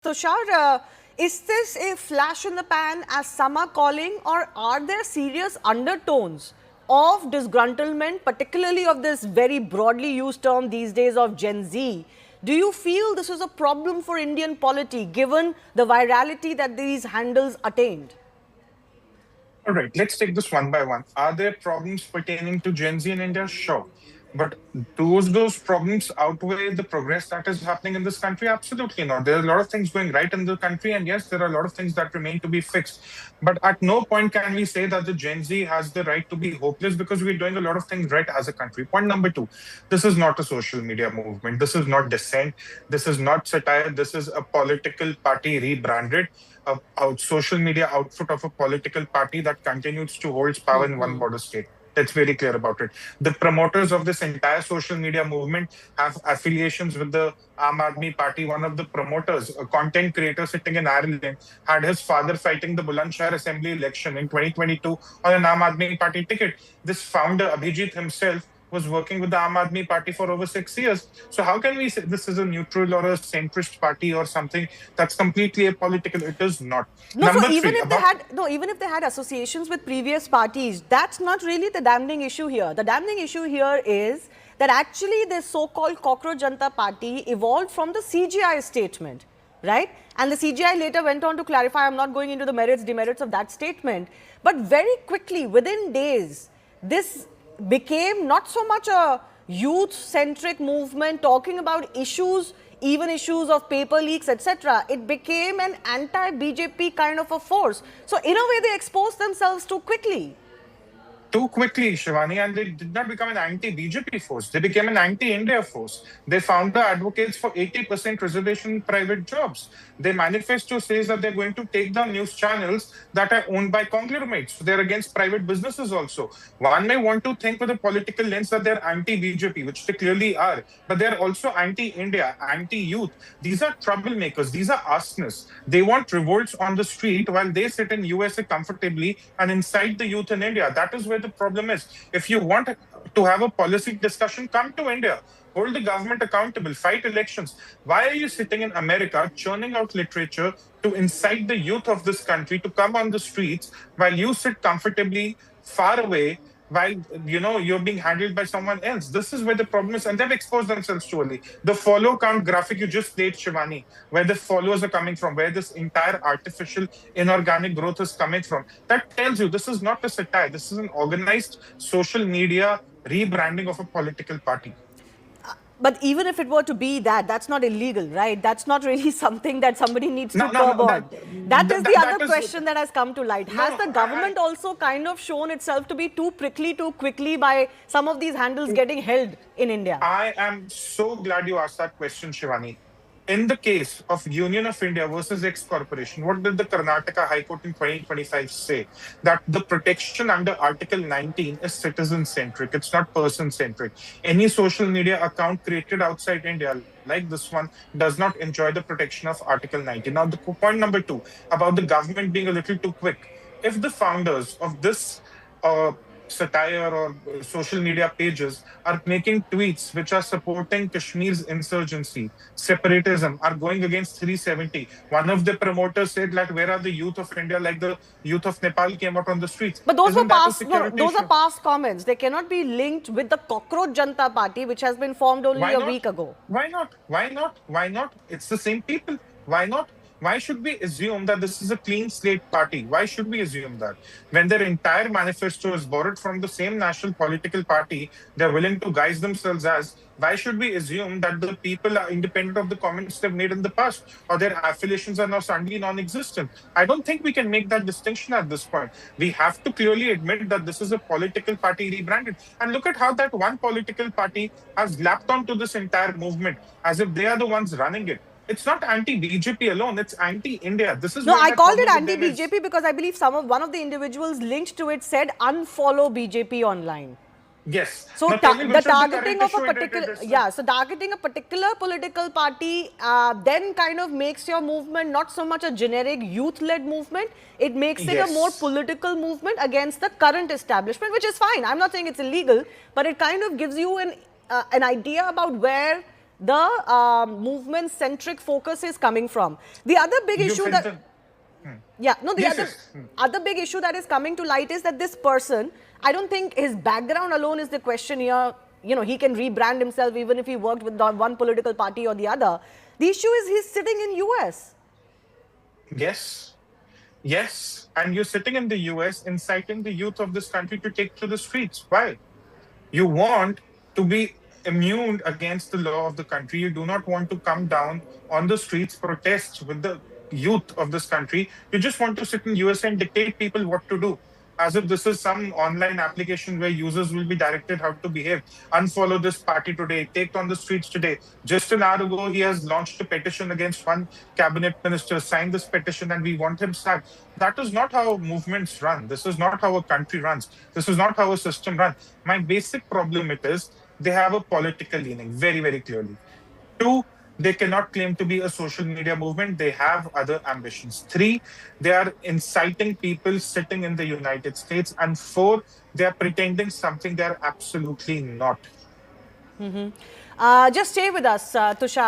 Tushar, is this a flash in the pan as some are calling, or are there serious undertones of disgruntlement, particularly of this very broadly used term these days of Gen Z? Do you feel this is a problem for Indian polity given the virality that these handles attained? All right, let's take this one by one. Are there problems pertaining to Gen Z in India? Sure. But those problems outweigh the progress that is happening in this country? Absolutely not. There are a lot of things going right in the country, and yes, there are a lot of things that remain to be fixed. But at no point can we say that the Gen Z has the right to be hopeless because we're doing a lot of things right as a country. Point number two, this is not a social media movement. This is not dissent. This is not satire. This is a political party rebranded a social media outfit of a political party that continues to hold power in one border state. That's very clear about it. The promoters of this entire social media movement have affiliations with the Aam Aadmi Party. One of the promoters, a content creator sitting in Ireland, had his father fighting the Bulandshahr Assembly election in 2022 on an Aam Aadmi Party ticket. This founder, Abhijit himself, was working with the Aam Aadmi Party for over 6 years. So how can we say this is a neutral or a centrist party or something that's completely apolitical? It is not. No, so Number even three, if they about had even if they had associations with previous parties, that's not really the damning issue here. The damning issue here is that actually this so-called Cockroach Janta Party evolved from the CGI statement, right? And the CGI later went on to clarify, I'm not going into the merits, demerits of that statement, but very quickly, within days, this became not so much a youth-centric movement talking about issues, even issues of paper leaks, etc. It became an anti-BJP kind of a force. So in a way, they exposed themselves too quickly. too quickly, Shivani, and they did not become an anti-BJP force. They became an anti-India force. They found the advocates for 80% reservation in private jobs. Their manifesto says that they're going to take down news channels that are owned by conglomerates. So they're against private businesses also. One may want to think with a political lens that they're anti-BJP, which they clearly are, but they're also anti-India, anti-youth. These are troublemakers. These are arsonists. They want revolts on the street while they sit in USA comfortably and incite the youth in India. That is where the problem is. If you want to have a policy discussion, come to India. Hold the government accountable, fight elections. Why are you sitting in America churning out literature to incite the youth of this country to come on the streets while you sit comfortably far away while you're being handled by someone else? This is where the problem is, and they've exposed themselves too early. The follow count graphic you just played, Shivani, where the followers are coming from, where this entire artificial inorganic growth is coming from, that tells you this is not a satire. This is an organized social media rebranding of a political party. But even if it were to be that, that's not illegal, right? That's not really something that somebody needs No, to no, curb no. on. That is the That other is question that has come to light. Has no. the government also kind of shown itself to be too prickly too quickly by some of these handles getting held in India? I am so glad you asked that question, Shivani. In the case of Union of India versus X Corporation, what did the Karnataka High Court in 2025 say? That the protection under Article 19 is citizen centric, it's not person centric. Any social media account created outside India, like this one, does not enjoy the protection of Article 19. Now, the point number two about the government being a little too quick. If the founders of this uh, satire or social media pages are making tweets which are supporting Kashmir's insurgency, separatism, are going against 370. One of the promoters said, like, where are the youth of India? Like the youth of Nepal came out on the streets. But those were Isn't that a past, no, security those are issue? past comments. They cannot be linked with the Cockroach Janta Party, which has been formed only Why a not? week ago. Why not? Why not? Why not? It's the same people. Why not? Why should we assume that this is a clean slate party? Why should we assume that? When their entire manifesto is borrowed from the same national political party they're willing to guise themselves as, why should we assume that the people are independent of the comments they've made in the past or their affiliations are now suddenly non existent? I don't think we can make that distinction at this point. We have to clearly admit that this is a political party rebranded. And look at how that one political party has lapped onto this entire movement as if they are the ones running it. It's not anti-BJP alone, it's anti-India. This is No, where I my called it problem with them is. anti-BJP because I believe one of the individuals linked to it said unfollow BJP online. Yes. So Now tell me the which is the targeting current of a issue particular, yeah, so targeting a particular political party then kind of makes your movement not so much a generic youth-led movement. It makes it a more Yes. political movement against the current establishment, which is fine. I'm not saying it's illegal, but it kind of gives you an idea about where the movement-centric focus is coming from. The other big You issue felt that... the- Yeah, no, the Yes, other, yes. other big issue that is coming to light is that this person, I don't think his background alone is the question here. You know, he can rebrand himself even if he worked with one political party or the other. The issue is he's sitting in US. Yes. Yes. And you're sitting in the US inciting the youth of this country to take to the streets. Why? You want to be immune against the law of the country. You do not want to come down on the streets, protest with the youth of this country. You just want to sit in US and dictate people what to do. As if this is some online application where users will be directed how to behave. Unfollow this party today, take on the streets today. Just an hour ago, he has launched a petition against one cabinet minister, signed this petition, and we want him sacked. That is not how movements run. This is not how a country runs. This is not how a system runs. My basic problem it is they have a political leaning very, very clearly. Two, they cannot claim to be a social media movement. They have other ambitions. Three, they are inciting people sitting in the United States. And four, they are pretending something they are absolutely not. Just stay with us, Tushar.